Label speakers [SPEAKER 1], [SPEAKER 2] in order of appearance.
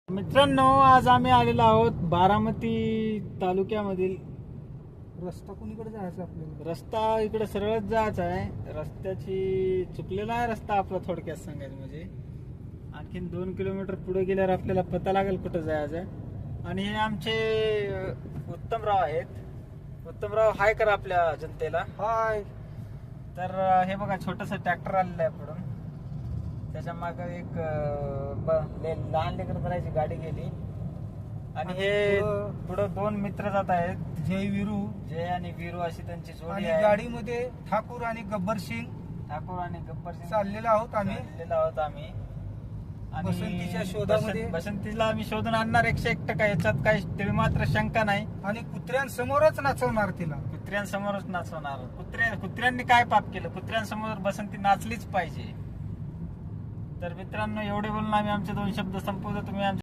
[SPEAKER 1] मित्रांनो, आज आम्ही आलेलो आहोत बारामती तालुक्यामधील.
[SPEAKER 2] रस्ता कोणीकडे जायचा आपल्याला?
[SPEAKER 1] रस्ता इकडे सरळच जायचा आहे. रस्त्याची चुकलेला आहे रस्ता आपला, थोडक्यात सांगायचं म्हणजे. आणखीन 2 किलोमीटर पुढे गेल्यावर आपल्याला पता लागेल कुठं जायचं. आणि हे आमचे उत्तमराव आहेत. उत्तमराव हाय करा आपल्या जनतेला.
[SPEAKER 2] हाय.
[SPEAKER 1] तर हे बघा, छोटस ट्रॅक्टर आलेलं आहे पुढून. त्याच्या मागे एक लहान लेकर भरायची गाडी गेली. आणि हे पुढं 2 मित्र जात आहेत,
[SPEAKER 2] जय विरू.
[SPEAKER 1] जय आणि वीरू अशी त्यांची जोडी
[SPEAKER 2] आणि
[SPEAKER 1] आहे.
[SPEAKER 2] गाडीमध्ये ठाकूर आणि गब्बर सिंग
[SPEAKER 1] ठाकूर आणि गब्बर सिंग
[SPEAKER 2] चाललेलो आहोत आम्ही.
[SPEAKER 1] आणि
[SPEAKER 2] बसंतीच्या शोधामध्ये.
[SPEAKER 1] बसंतीला आम्ही शोधून आणणार 101%. याच्यात काही तिळमात्र शंका नाही.
[SPEAKER 2] आणि कुत्र्यांसमोरच नाचवणार तिला.
[SPEAKER 1] कुत्र्यांसमोरच नाचवणार. कुत्र्यांनी काय पाप केलं? कुत्र्यांसमोर बसंती नाचलीच पाहिजे. तर मित्रांनो, एवढे बोलून आम्ही आमचे 2 शब्द संपवतो. तुम्ही आमच्या